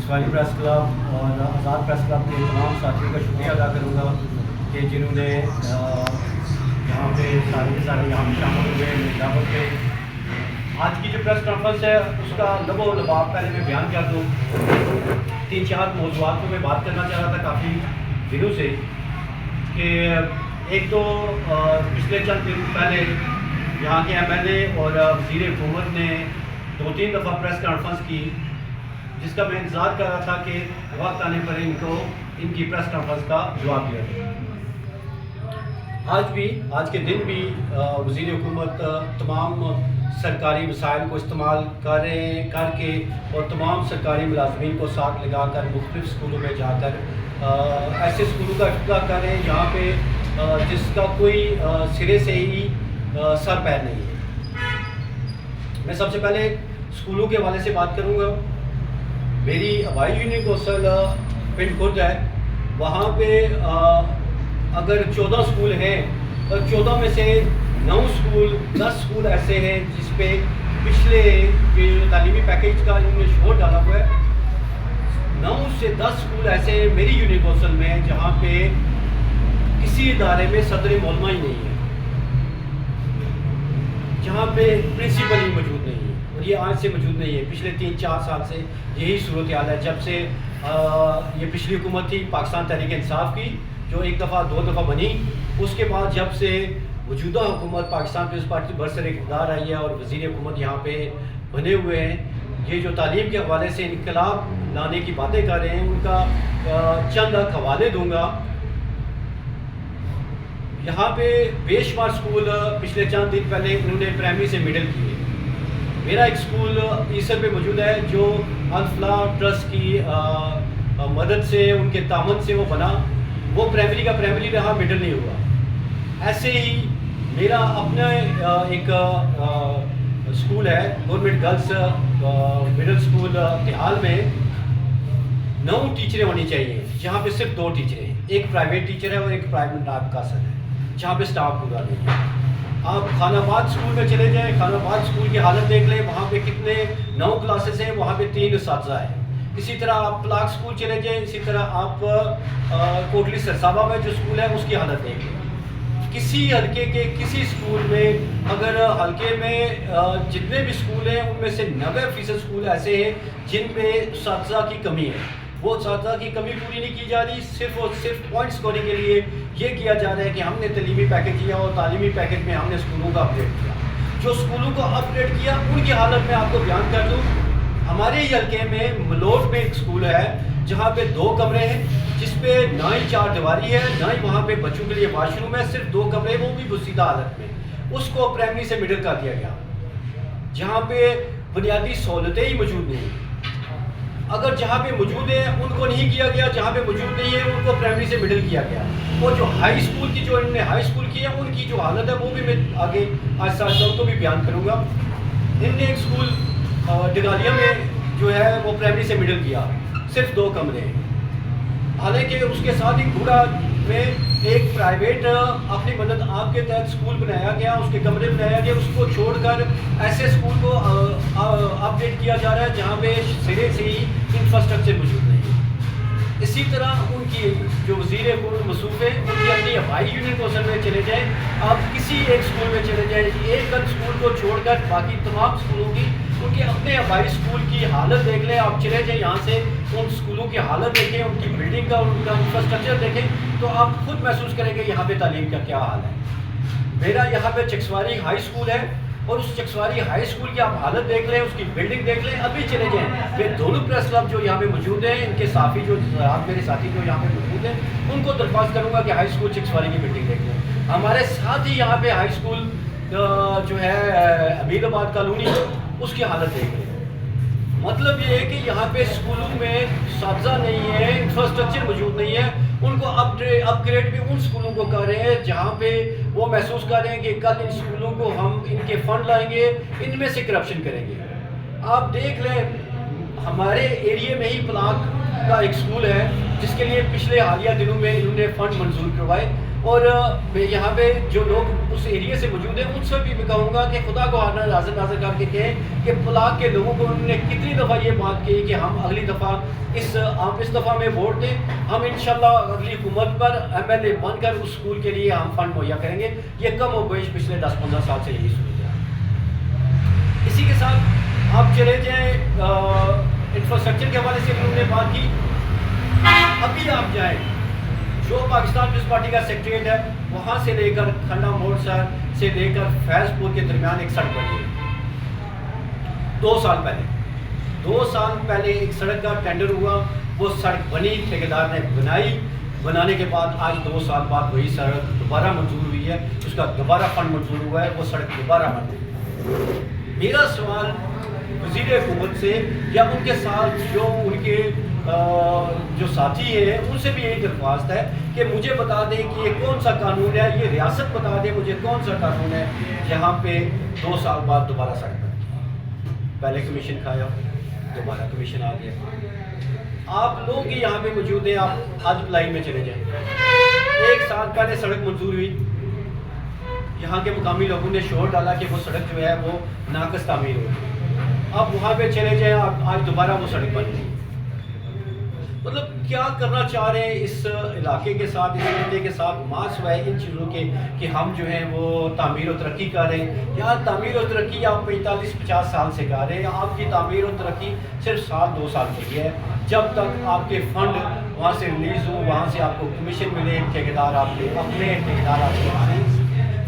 Chakswari press club اور آزاد press club کے تمام ساتھیوں کا شکریہ ادا کروں گا کہ جنہوں نے یہاں پہ سارے کے سارے یہاں پہ شامل ہوئے میری دعوت پہ. آج کی جو پریس کانفرنس ہے اس کا لب و لباب پہلے میں بیان کر دوں. 3-4 موضوعات کو میں بات کرنا چاہ رہا تھا کافی دنوں سے کہ ایک تو پچھلے چند دن پہلے یہاں کے ایم ایل اے اور وزیر حکومت نے 2-3 دفعہ پریس کانفرنس کی جس کا میں انتظار کر رہا تھا کہ وقت آنے پر ان کی پریس کانفرنس کا جواب دیا جائے. آج کے دن بھی وزیر حکومت تمام سرکاری وسائل کو استعمال کر کے اور تمام سرکاری ملازمین کو ساتھ لگا کر مختلف اسکولوں میں جا کر ایسے اسکولوں کا افتتاح کر رہے ہیں جہاں پہ جس کا کوئی سرے سے ہی سر پیر نہیں ہے. میں سب سے پہلے اسکولوں کے حوالے سے بات کروں گا. میری ہوائی یونین کوسل پنڈ خرد ہے. وہاں پہ اگر 14 اسکول ہیں اور 14 میں سے 9 اسکول 10 اسکول ایسے ہیں جس پہ پچھلے تعلیمی پیکیج کا انہوں نے شور ڈالا ہوا ہے. 9 سے 10 اسکول ایسے ہیں میری یونین کوسل میں جہاں پہ کسی ادارے میں صدر معلمہ ہی نہیں ہے, جہاں پہ پرنسپل ہی موجود نہیں ہے, اور یہ آج سے موجود نہیں ہے. پچھلے 3-4 سال سے یہی صورتحال ہے. جب سے یہ پچھلی حکومت تھی پاکستان تحریک انصاف کی جو 1 دفعہ 2 دفعہ بنی, اس کے بعد جب سے موجودہ حکومت پاکستان پیپلز پارٹی برسر اقتدار آئی ہے اور وزیر حکومت یہاں پہ بنے ہوئے ہیں, یہ جو تعلیم کے حوالے سے انقلاب لانے کی باتیں کر رہے ہیں ان کا چند حوالے دوں گا. یہاں پہ بے شمار اسکول پچھلے چند دن پہلے انہوں نے پرائمری سے مڈل کیے. میرا ایک اسکول ایسر پہ موجود ہے جو الفلاح ٹرسٹ کی مدد سے ان کے تعاون سے وہ بنا. وہ پرائمری کا پرائمری رہا, مڈل نہیں ہوا. ایسے ہی میرا اپنا ایک اسکول ہے گورنمنٹ گرلس مڈل اسکول تحال میں. 9 ٹیچریں ہونی چاہیے جہاں پہ صرف 2 ٹیچریں ہیں. ایک پرائیویٹ ٹیچر ہے اور ایک پرائیویٹ نائب قاصر ہے جہاں پہ اسٹاف پورا نہیں ہے. آپ خان آباد اسکول میں چلے جائیں, خان آباد اسکول کی حالت دیکھ لیں. وہاں پہ کتنے 9 کلاسز ہیں, وہاں پہ 3 اساتذہ ہیں. اسی طرح آپ پلاک اسکول چلے جائیں. اسی طرح آپ کوٹلی سرسابہ میں جو اسکول ہے اس کی حالت دیکھ لیں. کسی حلقے کے کسی اسکول میں اگر حلقے میں جتنے بھی اسکول ہیں ان میں سے 90% اسکول ایسے ہیں جن میں اساتذہ کی کمی ہے. وہ اساتذہ کی کمی پوری نہیں کی جا رہی. صرف اور صرف پوائنٹ اسکورنگ کے لیے یہ کیا جا رہا ہے کہ ہم نے تعلیمی پیکیج کیا اور تعلیمی پیکیج میں ہم نے اسکولوں کا اپ گریڈ کیا. جو اسکولوں کو اپ گریڈ کیا ان کی حالت میں آپ کو بیان کر دوں. ہمارے ہی حلقے میں ملوٹ میں ایک اسکول ہے جہاں پہ 2 کمرے ہیں جس پہ نہ ہی 4 دیواری ہے نہ ہی وہاں پہ بچوں کے لیے واش روم ہے. صرف 2 کمرے, وہ بھی بسیدہ حالت میں. اس کو پرائمری سے مڈل کر دیا گیا جہاں پہ بنیادی سہولتیں ہی موجود نہیں. اگر جہاں پہ موجود ہیں ان کو نہیں کیا گیا, جہاں پہ موجود نہیں ہے ان کو پرائمری سے مڈل کیا گیا. اور جو ہائی اسکول کی جو انہوں نے ہائی اسکول کی ہے ان کی جو حالت ہے وہ بھی میں آگے آہستہ آہستہ ان کو بھی بیان کروں گا. ان نے ایک اسکول ڈگالیہ میں جو ہے وہ پرائمری سے مڈل کیا, صرف 2 کمرے ہیں. حالانکہ اس کے ساتھ ہی گھوڑا میں ایک پرائیویٹ اپنی مدد آپ کے تحت اسکول بنایا گیا, اس کے کمرے بنایا گیا. اس کو چھوڑ کر ایسے اسکول کو اپ ڈیٹ کیا جا رہا ہے جہاں پہ سرے سے ہی انفراسٹرکچر موجود نہیں ہے. اسی طرح ان کی جو وزیر حکومت مصروف ہے ان کی اپنی ہوائی یونین کوسل میں چلے جائیں, آپ کسی ایک اسکول میں چلے جائیں, ایک اسکول کو چھوڑ کر باقی تمام اسکولوں کی ان کے اپنے ہوائی اسکول کی حالت دیکھ لیں. آپ چلے جائیں یہاں سے ان اسکولوں کی حالت دیکھیں, ان کی بلڈنگ کا ان کا انفراسٹرکچر دیکھیں تو آپ خود محسوس کریں گے یہاں پہ تعلیم کا کیا حال ہے. میرا یہاں پہ چکسواری ہائی اسکول ہے اور اس چکسواری ہائی اسکول کی آپ حالت دیکھ لیں, اس کی بلڈنگ دیکھ لیں. ابھی چلے جائیں یہ دونوں پریس کلب جو یہاں پہ موجود ہیں, ان کے صافی جو میرے ساتھی جو یہاں پہ موجود ہیں ان کو درخواست کروں گا کہ ہائی اسکول چکسواری کی بلڈنگ دیکھ لیں. ہمارے ساتھ ہی یہاں پہ ہائی اسکول جو ہے امید آباد کالونی اس کی حالت دیکھ لیں. مطلب یہ ہے کہ یہاں پہ اسکولوں میں اساتذہ نہیں ہے, انفراسٹرکچر موجود نہیں ہے. ان کو اپ گریڈ بھی ان اسکولوں کو کر رہے ہیں جہاں پہ وہ محسوس کر رہے ہیں کہ کل ان اسکولوں کو ہم ان کے فنڈ لائیں گے, ان میں سے کرپشن کریں گے. آپ دیکھ لیں ہمارے ایریے میں ہی پلاک کا ایک اسکول ہے جس کے لیے پچھلے حالیہ دنوں میں انہوں نے فنڈ منظور کروائے اور میں یہاں پہ جو لوگ اس ایریے سے موجود ہیں ان سے بھی میں کہوں گا کہ خدا کو حاضر ناظر کر کے کہیں کہ بلاک کے لوگوں کو انہوں نے کتنی دفعہ یہ بات کہی کہ ہم اگلی دفعہ آپ اس دفعہ میں ووٹ دیں، ہم انشاءاللہ اگلی حکومت پر ایم ایل اے بن کر اس اسکول کے لیے ہم فنڈ مہیا کریں گے۔ یہ کم و بیش پچھلے 10-15 سال سے یہی صورت ہے۔ اسی کے ساتھ آپ چلے جائیں انفراسٹرکچر کے حوالے سے انہوں نے بات کی، ابھی آپ جائیں جو پاکستان پیپلز پارٹی کا سیکریٹریٹ ہے وہاں سے لے کر کھنڈا موڑ سے لے کر فیض پور کے درمیان ایک سڑک بنی ہے 2 سال پہلے ایک سڑک کا ٹینڈر ہوا، وہ سڑک بنی، ٹھیکیدار نے بنانے کے بعد آج 2 سال بعد وہی سڑک دوبارہ منظور ہوئی ہے، اس کا دوبارہ فنڈ منظور ہوا ہے، وہ سڑک دوبارہ بن گئی۔ میرا سوال وزیر حکومت سے یا ان کے ساتھ جو ان کے جو ساتھی ہیں ان سے بھی یہی درخواست ہے کہ مجھے بتا دیں کہ یہ کون سا قانون ہے، یہ ریاست بتا دیں مجھے کون سا قانون ہے جہاں پہ 2 سال بعد دوبارہ سڑک بنتی، پہلے کمیشن کھایا دوبارہ کمیشن آ گیا۔ آپ لوگ ہی یہاں پہ موجود ہیں، آپ آج پلائی میں چلے جائیں، 1 سال پہلے سڑک منظور ہوئی، یہاں کے مقامی لوگوں نے شور ڈالا کہ وہ سڑک جو ہے وہ ناقص تعمیر ہوگی، اب وہاں پہ چلے جائیں آج دوبارہ وہ سڑک بن گئی۔ مطلب کیا کرنا چاہ رہے ہیں اس علاقے کے ساتھ، اس خطے کے ساتھ، ماں سوائے ان چیزوں کے کہ ہم جو ہیں وہ تعمیر و ترقی کر رہے ہیں۔ یار تعمیر و ترقی آپ 45-50 سال سے کر رہے ہیں، آپ کی تعمیر و ترقی صرف 2 سال کی ہے۔ جب تک آپ کے فنڈ وہاں سے ریلیز ہوں، وہاں سے آپ کو کمیشن ملے، ٹھیکیدار آپ کے اپنے ٹھیکیدار آپ کے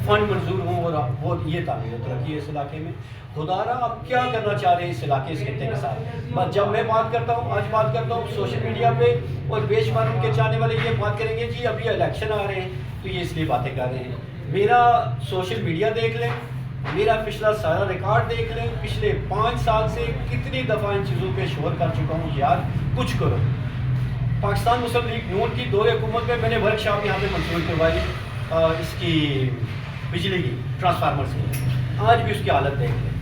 فنڈ منظور ہوں اور وہ یہ تعمیر و ترقی ہے اس علاقے میں۔ خدا رہا آپ کیا کرنا چاہ رہے ہیں اس علاقے اس خطے کے ساتھ؟ جب میں بات کرتا ہوں، آج بات کرتا ہوں سوشل میڈیا پہ اور بے شمار ان کے چاہنے والے یہ بات کریں گے جی ابھی الیکشن آ رہے ہیں تو یہ اس لیے باتیں کر رہے ہیں۔ میرا سوشل میڈیا دیکھ لیں، میرا پچھلا سارا ریکارڈ دیکھ لیں، پچھلے 5 سال سے کتنی دفعہ ان چیزوں پہ شور کر چکا ہوں، یار کچھ کرو۔ پاکستان مسلم لیگ نون کی دور حکومت میں نے ورک شاپ یہاں پہ منظور کروائی اس کی بجلی کی ٹرانسفارمرز کی، آج بھی اس کی حالت دیکھ لیں،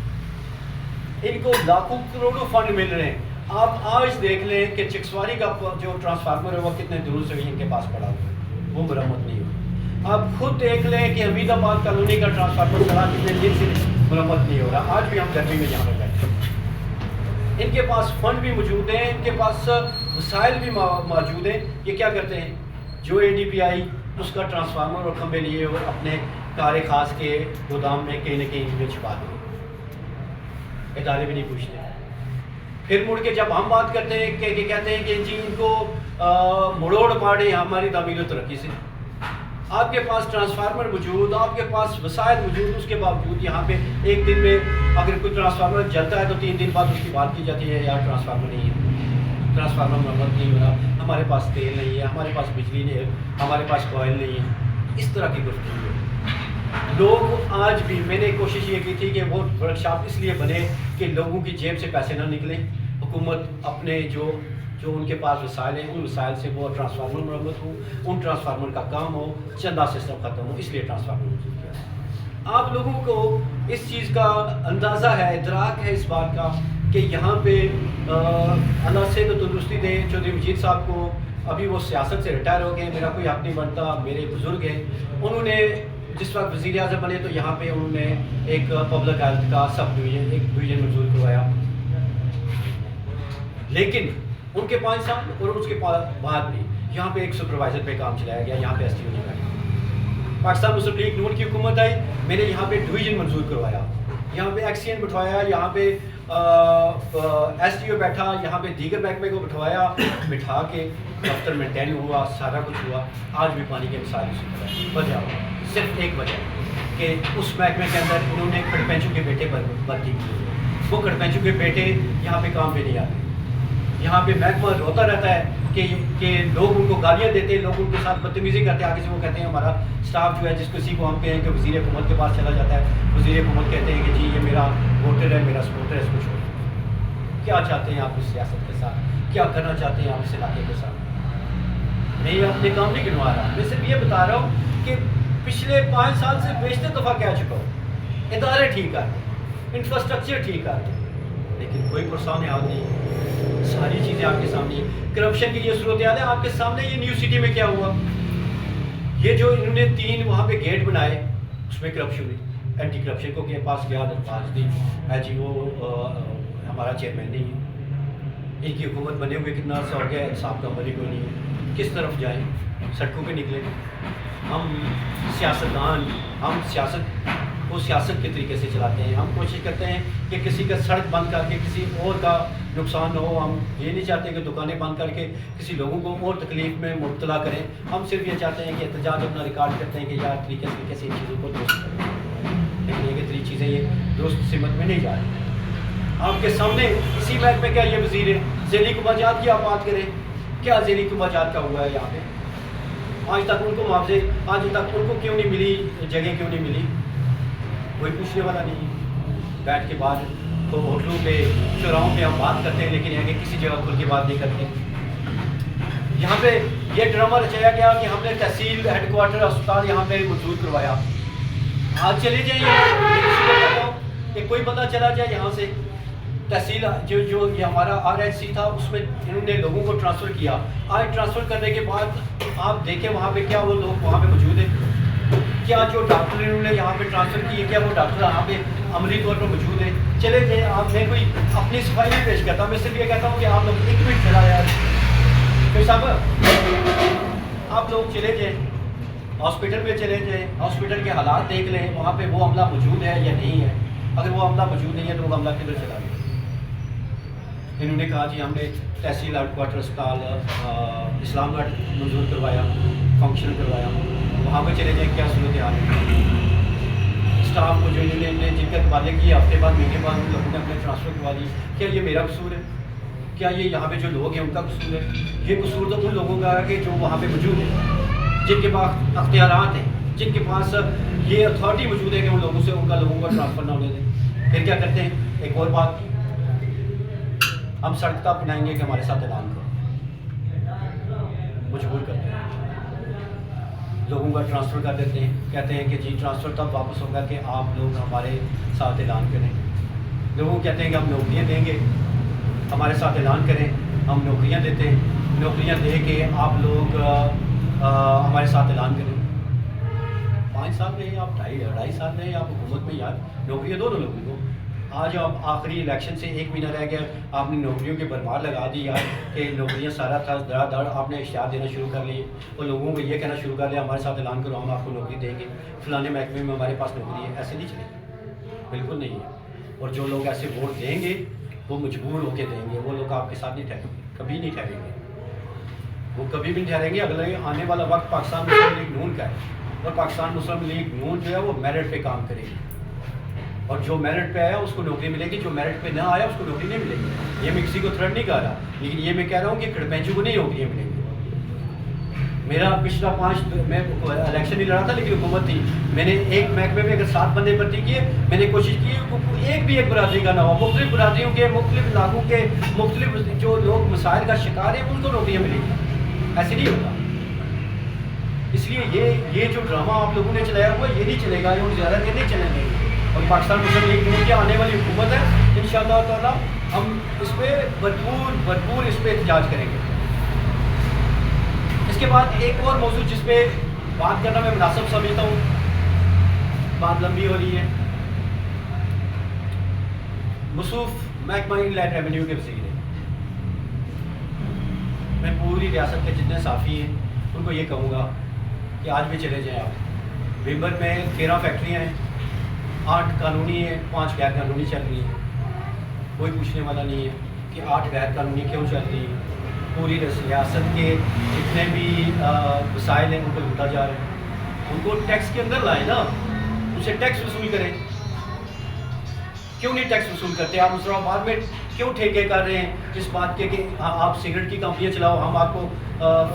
ان کو لاکھوں کروڑوں فنڈ مل رہے ہیں۔ آپ آج دیکھ لیں کہ چکسواری کا جو ٹرانسفارمر ہے وہ کتنے دور سے ان کے پاس پڑا ہوا ہے، وہ مرمت نہیں ہو۔ آپ خود دیکھ لیں کہ حمید آباد کالونی کا ٹرانسفارمر چلا کتنے دن سے مرمت نہیں ہو رہا، آج بھی ہم گرمی میں یہاں پہ بیٹھے ہیں۔ ان کے پاس فنڈ بھی موجود ہیں، ان کے پاس وسائل بھی موجود ہیں، یہ کیا کرتے ہیں؟ جو اے ڈی پی آئی اس کا ٹرانسفارمر اور کھمبے لیے وہ اپنے کار خاص کے گودام میں کہیں نہ کہیں میں چھپا دیں، ادارے بھی نہیں پوچھتے۔ پھر مڑ کے جب ہم بات کرتے ہیں کہ کہتے ہیں کہ جی ان کو مڑوڑ پاڑے ہماری تعمیر و ترقی سے، آپ کے پاس ٹرانسفارمر موجود، آپ کے پاس وسائل موجود، اس کے باوجود یہاں پہ ایک دن میں اگر کوئی ٹرانسفارمر جلتا ہے تو 3 دن بعد اس کی بات کی جاتی ہے یار ٹرانسفارمر نہیں ہے، ٹرانسفارمر مرمت نہیں ہو رہا، ہمارے پاس تیل نہیں ہے، ہمارے پاس بجلی نہیں ہے، ہمارے پاس کوئل نہیں ہے، اس طرح کی گفتگو ہے۔ لوگ آج بھی میں نے کوشش یہ کی تھی کہ وہ ورک شاپ اس لیے بنے کہ لوگوں کی جیب سے پیسے نہ نکلیں، حکومت اپنے جو ان کے پاس وسائل ہیں ان وسائل سے وہ ٹرانسفارمر مرمت ہو، ان ٹرانسفارمر کا کام ہو، چندہ سسٹم ختم ہو، اس لیے ٹرانسفارمر موجود کیا۔ آپ لوگوں کو اس چیز کا اندازہ ہے، ادراک ہے اس بات کا کہ یہاں پہ اللہ سے تو تندرستی دے چودھری مجید صاحب کو، ابھی وہ سیاست سے ریٹائر ہو گئے، میرا کوئی حق نہیں بنتا، میرے بزرگ ہیں، انہوں نے جس وقت وزیر اعظم بنے تو یہاں پہ انہوں نے ایک پبلک ہیلتھ کا سب ڈویژن ایک ڈویژن منظور کروایا، لیکن ان کے 5 سال اور اس کے بعد بھی یہاں پہ ایک سپروائزر پہ کام چلایا گیا، یہاں پہ ایس ٹی او نہیں بیٹھا۔ پاکستان مسلم لیگ نون کی حکومت آئی، میں نے یہاں پہ ڈویژن منظور کروایا، یہاں پہ ایکسین بٹھوایا، یہاں پہ ایس ٹی او بیٹھا، یہاں پہ دیگر محکمے کو بٹھا کے دفتر مینٹین ہوا، سارا کچھ ہوا۔ آج بھی پانی کے مسائل اسی طرح وجہ صرف ایک وجہ کہ اس محکمے کے اندر انہوں نے کھڑپینچو کے بیٹے بھرتی کی، وہ کھڑپینچو کے بیٹے یہاں پہ کام پہ نہیں آتے، یہاں پہ محکمہ روتا رہتا ہے کہ لوگ ان کو گالیاں دیتے ہیں، لوگ ان کے ساتھ بدتمیزی کرتے ہیں، آگے سے وہ کہتے ہیں ہمارا اسٹاف جو ہے جس کسی کو ہم کہیں کہ وزیر حکومت کے پاس چلا جاتا ہے، وزیر حکومت کہتے ہیں کہ جی یہ میرا ووٹر ہے، میرا سپورٹر ہے، اس کو چھوڑ۔ کیا چاہتے ہیں آپ اس سیاست کے ساتھ؟ کیا کرنا چاہتے ہیں آپ اس علاقے کے ساتھ؟ میں یہ اپنے کام نہیں گنوا رہا، میں صرف یہ بتا رہا ہوں کہ پچھلے 5 سال سے بیشتر دفعہ کہہ چکا ہوں، ادارے ٹھیک کر دیں، انفراسٹرکچر ٹھیک کر دیں، لیکن کوئی پرسان حال نہیں، ساری چیزیں آپ کے سامنے ہیں۔ کرپشن کی یہ صورتحال ہے آپ کے سامنے، یہ نیو سٹی میں کیا ہوا، یہ جو انہوں نے 3 وہاں پہ گیٹ بنائے اس میں کرپشن ہوئی. اینٹی کرپشن کو کے پاس گیا درخواست دی ہے جی وہ ہمارا چیئرمین نہیں ہے, ان کی حکومت بنے ہوئے کتنا عرصہ ہو گیا ہے, انصاف کا عمل ہی کوئی نہیں ہے, کس طرف جائیں, سڑکوں پہ نکلیں. ہم سیاستدان ہم سیاست کو سیاست کے طریقے سے چلاتے ہیں, ہم کوشش کرتے ہیں کہ کسی کا سڑک بند کر کے کسی اور کا نقصان نہ ہو. ہم یہ نہیں چاہتے کہ دکانیں بند کر کے کسی لوگوں کو اور تکلیف میں مبتلا کریں. ہم صرف یہ چاہتے ہیں کہ احتجاج اپنا ریکارڈ کرتے ہیں کہ یار طریقے سے ان چیزوں کو درست کریں, لیکن یہ کہ چیزیں یہ درست سمت میں نہیں جا رہی. آپ کے سامنے اسی محل میں کیا یہ وزیر ہے, ذیلی خراجات کی آپ بات کریں, کیا ذیلی خراجات کا ہوا ہے یہاں پہ؟ آج تک ان کو معاوضے, آج تک ان کو کیوں نہیں ملی, جگہ کیوں نہیں ملی, کوئی پوچھنے والا نہیں. بیٹھ کے بعد تو ہوٹلوں پہ چوراہوں پہ ہم بات کرتے ہیں, لیکن یہ کہ کسی جگہ کھل کے بات نہیں کرتے. یہاں پہ یہ ڈرامہ رچایا گیا کہ ہم نے تحصیل ہیڈ کوارٹر اسپتال یہاں پہ منظور کروایا. آج چلے جائیں کہ کوئی بندہ چلا جائے یہاں سے, تحصیل جو یہ ہمارا RHC تھا اس میں انہوں نے لوگوں کو ٹرانسفر کیا. آج ٹرانسفر کرنے کے بعد آپ دیکھیں وہاں پہ کیا وہ لوگ وہاں پہ موجود ہیں, کیا جو ڈاکٹر انہوں نے یہاں پہ ٹرانسفر کیے کیا وہ ڈاکٹر یہاں پہ عملی طور پر موجود ہیں؟ چلے جائیں آپ. میں کوئی اپنی صفائی نہیں پیش کرتا, میں صرف یہ کہتا ہوں کہ آپ لوگ 1 منٹ چلا یار کوئی صاحب, آپ لوگ چلے جائیں ہاسپٹل میں, چلے جائیں ہاسپٹل کے حالات دیکھ لیں, وہاں پہ وہ عملہ موجود ہے یا نہیں ہے. اگر وہ عملہ موجود نہیں ہے تو وہ عملہ کدھر چلا گیا؟ انہوں نے کہا جی ہم نے تحصیل ہیڈ کوارٹر اسپتال اسلام گڑھ منظور کروایا, فنکشن کروایا, وہاں پہ چلے جائیں کیا صورت حال ہے. اسٹاف کو جو انہوں نے جن کا تبادلے کیے ہفتے بعد مہینے بعد ان لوگوں نے اپنے ٹرانسفر کروا دی. کیا یہ میرا قصور ہے؟ کیا یہ یہاں پہ جو لوگ ہیں ان کا قصور ہے؟ یہ قصور تو ان لوگوں کا ہے کہ جو وہاں پہ موجود ہیں, جن کے پاس اختیارات ہیں, جن کے پاس یہ اتھارٹی موجود ہے کہ ان لوگوں سے ان کا لوگوں کا ٹرانسفر نہ ہونے دیں. پھر کیا کرتے ہیں؟ ایک اور بات, ہم سڑک تک بنائیں گے کہ ہمارے ساتھ اعلان کرو, مجبور کرتے ہیں, لوگوں کا ٹرانسفر کر دیتے ہیں. کہتے ہیں کہ جی ٹرانسفر تب واپس ہوگا کہ آپ لوگ ہمارے ساتھ اعلان کریں. لوگوں کہتے ہیں کہ ہم نوکریاں دیں گے, ہمارے ساتھ اعلان کریں, ہم نوکریاں دیتے ہیں, نوکریاں دے کے آپ لوگ ہمارے ساتھ اعلان کریں. 5 سال میں آپ 2.5 سال میں آپ حکومت میں یار نوکریاں دونوں لوگوں کو. آج آپ آخری الیکشن سے 1 مہینہ رہ گیا, آپ نے نوکریوں کی بھرمار لگا دی یار کہ نوکریاں سارا تھا دھڑا دھڑ آپ نے اشتہار دینا شروع کر لیے اور لوگوں کو یہ کہنا شروع کر لیا ہمارے ساتھ اعلان کرو ہم آپ کو نوکری دیں گے, فلانے محکمے میں ہمارے پاس نوکری ہے. ایسے نہیں چلے, بالکل نہیں ہے. اور جو لوگ ایسے ووٹ دیں گے وہ مجبور ہو کے دیں گے, وہ لوگ آپ کے ساتھ نہیں ٹھہریں گے, کبھی نہیں ٹھہریں گے, وہ کبھی بھی نہیں ٹھہریں گے. اگلے آنے والا وقت پاکستان مسلم لیگ نون کا ہے, اور پاکستان مسلم لیگ نون جو ہے وہ میرٹ پہ کام کرے گی, اور جو میرٹ پہ آیا اس کو نوکری ملے گی, جو میرٹ پہ نہ آیا اس کو نوکری نہیں ملے گی. یہ میں کسی کو تھرڈ نہیں کہہ رہا, لیکن یہ میں کہہ رہا ہوں کہ کھڑپینچوں کو نہیں نوکریاں ملیں گی. میرا پچھلا 5 میں الیکشن نہیں لڑا تھا لیکن حکومت تھی, میں نے ایک محکمے میں اگر 7 بندے بھرتی کیے, میں نے کوشش کی ایک بھی ایک برادری کا نہ ہو, مختلف برادریوں کے مختلف علاقوں کے مختلف جو لوگ مسائل کا شکار ہیں ان کو نوکریاں ملیں گی. ایسے نہیں ہوتا. اس لیے یہ جو ڈرامہ آپ لوگوں نے چلایا ہوا یہ نہیں چلے گا, یہ زیادہ دیر نہیں چلیں گے. اور پاکستان مسلم لیگ نون کی آنے والی حکومت ہے, انشاءاللہ تعالیٰ ہم اس پہ بھرپور اس پہ احتجاج کریں گے. اس کے بعد ایک اور موضوع جس پہ بات کرنا میں مناسب سمجھتا ہوں, بات لمبی ہو رہی ہے, موصوف محکمہ انلینڈ ریونیو کے وزیر ہیں. میں پوری ریاست کے جتنے صحافی ہیں ان کو یہ کہوں گا کہ آج بھی چلے جائیں آپ. ومبر میں 13 فیکٹریاں ہیں, 8 قانونی ہیں, 5 غیر قانونی چل رہی ہیں. کوئی پوچھنے والا نہیں ہے کہ 8 غیر قانونی کیوں چل رہی ہیں. پوری ریاست کے جتنے بھی وسائل ہیں ان کو لوٹا جا رہا ہے. ان کو ٹیکس کے اندر لائیں نا, ان سے ٹیکس وصول کریں. کیوں نہیں ٹیکس وصول کرتے؟ آپ مسلم آباد میں کیوں ٹھیکے کر رہے ہیں اس بات کے کہ آپ سگریٹ کی کمپنیاں چلاؤ, ہم آپ کو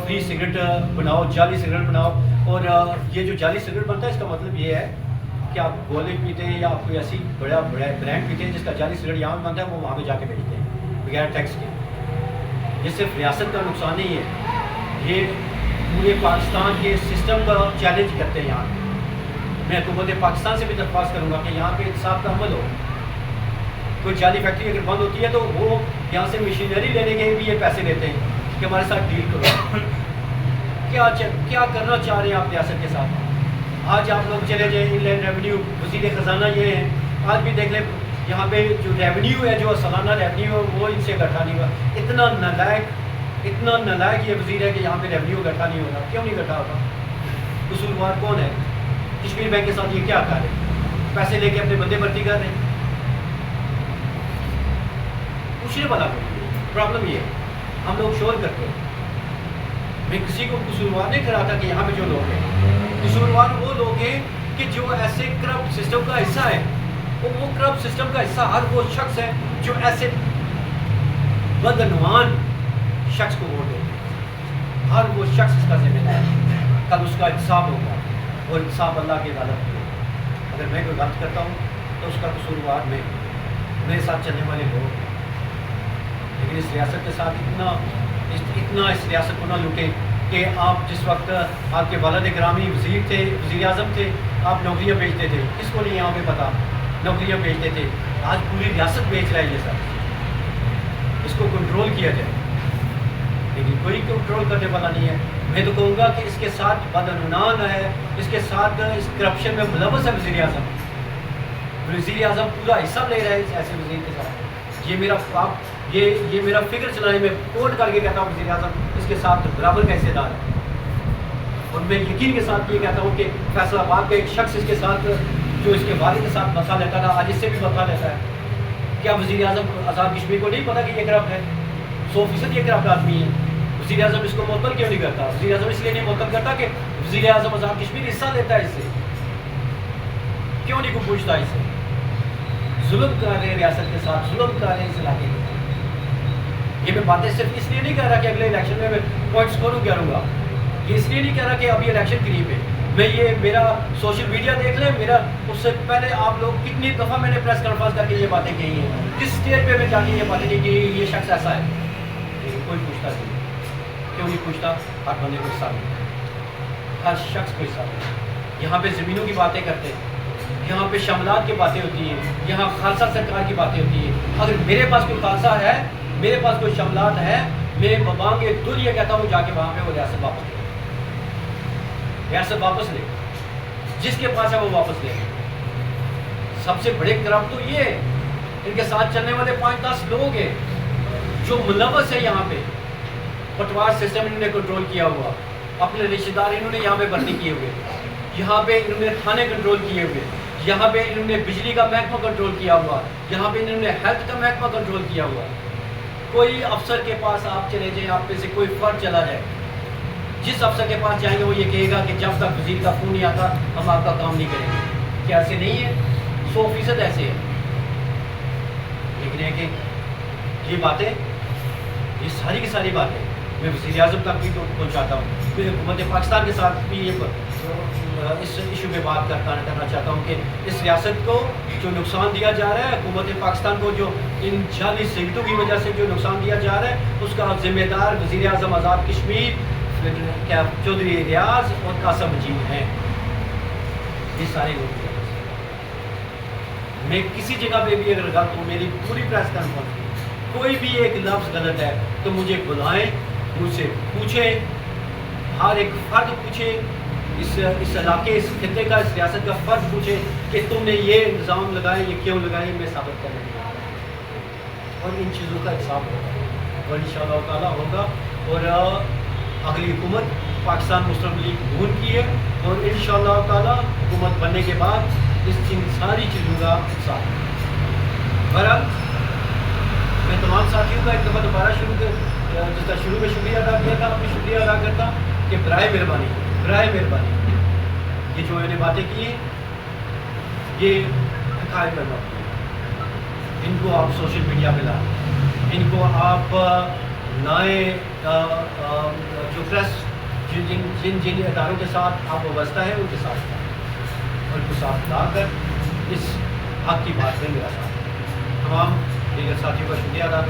فری سگریٹ بناؤ, جعلی سگریٹ بناؤ. اور یہ جو جعلی سگریٹ بنتا ہے اس کا مطلب یہ ہے کہ آپ گولے پیتے ہیں یا آپ کوئی ایسی بڑا برانڈ پیتے ہیں جس کا جعلی سگریٹ یہاں بنتا ہے, وہ وہاں پہ جا کے بیچتے ہیں بغیر ٹیکس کے. یہ صرف ریاست کا نقصان نہیں ہے, یہ پورے پاکستان کے سسٹم کا چیلنج کرتے ہیں. یہاں میں حکومت پاکستان سے بھی درخواست کروں گا کہ یہاں پہ انصاف کا عمل ہو. کوئی جعلی فیکٹری اگر بند ہوتی ہے تو وہ یہاں سے مشینری لینے کے بھی یہ پیسے لیتے ہیں کہ ہمارے ساتھ ڈیل کرو. کیا کرنا چاہ رہے ہیں آپ ریاست کے ساتھ؟ آج آپ لوگ چلے جائیں ان لینڈ ریونیو وزیر خزانہ یہ ہیں، آج بھی دیکھ لیں یہاں پہ جو ریونیو ہے، جو سالانہ ریونیو ہے وہ ان سے اکٹھا نہیں ہوا. اتنا نالائق یہ وزیر ہے کہ یہاں پہ ریونیو اکٹھا نہیں ہوتا. کیوں نہیں اکٹھا ہوتا؟ قصوروار کون ہے؟ کشمیر بینک کے ساتھ یہ کیا کر رہے ہیں؟ پیسے لے کے اپنے بندے بھرتی کر رہے ہیں. پوچھنے والا کوئی. پرابلم یہ ہے ہم لوگ شور کرتے ہیں. میں کسی کو قصوروار نہیں کراتا کہ یہاں پہ جو لوگ ہیں قصوروار وہ لوگ ہیں کہ جو ایسے کرپٹ سسٹم کا حصہ ہے. وہ کرپٹ سسٹم کا حصہ ہر وہ شخص ہے جو ایسے بدعنوان شخص کو ووٹ دیتے ہیں. ہر وہ شخص اس کا ذمہ دار ہے. کل اس کا انصاف ہوگا اور انصاف اللہ کی عدالت میں. اگر میں کوئی غلط کرتا ہوں تو اس کا قصوروار میں میرے ساتھ چلنے والے لوگ ہیں. لیکن اس ریاست کے ساتھ اتنا اس ریاست کو نہ لوٹیں کہ آپ جس وقت آپ کے والد گرامی وزیر تھے، وزیر اعظم تھے، آپ نوکریاں بیچتے تھے. کس کو نہیں یہاں پہ پتا؟ نوکریاں بیچتے تھے. آج پوری ریاست بیچ رہا ہے یہ سب. اس کو کنٹرول کیا جائے لیکن کوئی کنٹرول کرنے والا نہیں ہے. میں تو کہوں گا کہ اس کے ساتھ بدعنوان ہے، اس کے ساتھ اس کرپشن میں ملوث ہے وزیر اعظم. وزیر اعظم پورا حصہ لے رہا ہے اس ایسے وزیر کے ساتھ. یہ میرا فکر چلانے میں کوٹ کر کے کہتا ہوں وزیر اعظم اس کے ساتھ برابر کا حصے دار ہے. اور میں یقین کے ساتھ یہ کہتا ہوں کہ فیصل آباد کا ایک شخص اس کے ساتھ جو اس کے والد کے ساتھ مسا لیتا تھا آج اس سے بھی مسا لیتا ہے. کیا وزیر اعظم آزاد کشمیر کو نہیں پتا کہ یہ کرپٹ ہے؟ 100% یہ کرپٹ آدمی ہے. وزیر اعظم اس کو معطل کیوں نہیں کرتا؟ وزیر اعظم اس لیے نہیں معطل کرتا کہ وزیر اعظم آزاد کشمیر حصہ لیتا ہے اس سے. کیوں نہیں کو پوچھتا اس سے؟ ظلم کر رہے ہیں ریاست کے ساتھ، ظلم کر رہے ہیں اس علاقے کے ساتھ. یہ میں باتیں صرف اس لیے نہیں کہہ رہا کہ اگلے الیکشن میں پوائنٹ اسکور کروں گا. یہ اس لیے نہیں کہہ رہا کہ ابھی الیکشن قریب ہے. میں یہ میرا سوشل میڈیا دیکھ لیں، میرا اس سے پہلے آپ لوگ کتنی دفعہ میں نے پریس کانفرنس کر کے یہ باتیں کہی ہیں، کس اسٹیج پہ میں جا کے یہ باتیں کی کہ یہ شخص ایسا ہے. لیکن کوئی پوچھتا نہیں. کیوں نہیں پوچھتا؟ ہر بندے کو حصہ ملتا ہے، ہر شخص کو حصہ ملتا ہے. یہاں پہ زمینوں کی باتیں کرتے ہیں، یہاں پہ شملات کی باتیں ہوتی ہیں، یہاں خالصہ سرکار کی باتیں ہوتی ہیں. اگر میرے پاس کوئی خالصہ ہے، میرے پاس کوئی شملات ہے، میں ببانگ دل یہ کہتا ہوں جا کے وہاں پہ وہ ریاست واپس لے. ریاست واپس لے. جس کے پاس ہے وہ واپس لے. سب سے بڑے کرپٹ تو یہ ہے. ان کے ساتھ چلنے والے 5-10 لوگ ہیں جو ملوث ہے یہاں پہ. پٹوار سسٹم انہوں نے کنٹرول کیا ہوا، اپنے رشتہ دار انہوں نے یہاں پہ بھرتی کیے ہوئے، یہاں پہ انہوں نے تھانے کنٹرول کیے ہوئے، یہاں پہ انہوں نے بجلی کا محکمہ کنٹرول کیا ہوا، یہاں پہ انہوں نے ہیلتھ کا محکمہ کنٹرول کیا ہوا. کوئی افسر کے پاس آپ چلے جائیں، آپ میں سے کوئی فرد چلا جائے، جس افسر کے پاس جائیں گے وہ یہ کہے گا کہ جب تک وزیر کا فون نہیں آتا ہم آپ کا کام نہیں کریں گے. کیا ایسے نہیں ہے؟ 100% ایسے ہے. لیکن ہے کہ یہ باتیں، یہ ساری کی ساری باتیں میں وزیر اعظم تک بھی پہنچاتا ہوں. پھر حکومت پاکستان کے ساتھ بھی یہ اس ایشو پہ بات کرنا چاہتا ہوں کہ اس ریاست کو جو نقصان دیا جا رہا ہے، حکومت پاکستان کو جو ان جعلی سگریٹوں کی وجہ سے جو نقصان دیا جا رہا ہے، اس کا ذمہ دار وزیر اعظم آزاد کشمیر چودھری ریاض اور قاسم مجید ہیں. یہ سارے لوگ. میں کسی جگہ پہ بھی اگر غلط ہوں، میری پوری پریس کانفرنس کوئی بھی ایک لفظ غلط ہے تو مجھے بلائیں، مجھ سے پوچھیں. ہر ایک فرد پوچھے، اس علاقے، اس خطے کا، اس ریاست کا فرد پوچھے کہ تم نے یہ الزام لگائے، یہ کیوں لگائے. میں ثابت کرنے کے لیے اور ان چیزوں کا حساب ہوگا اور انشاءاللہ تعالیٰ ہوگا. اور اگلی حکومت پاکستان مسلم لیگ نون کی ہے اور انشاءاللہ تعالیٰ حکومت بننے کے بعد اس ساری چیزوں کا حساب. بہرحال میں تمام ساتھیوں کا ایک دفعہ دوبارہ جس طرح شروع میں شکریہ ادا کیا تھا، اپنی شکریہ ادا کرتا کہ برائے مہربانی یہ جو میں نے باتیں کی ہیں یہ حقائق پر مبنی ہے. ان کو آپ سوشل میڈیا پہ لائیں، ان کو آپ لائیں. جو پریس جن اداروں کے ساتھ آپ وابستہ ہیں ان کے ساتھ اور ان کو ساتھ لا کر اس حق کی بات میں میرا ساتھ. تمام دیگر ساتھیوں کا شکریہ ادا کرتا ہوں.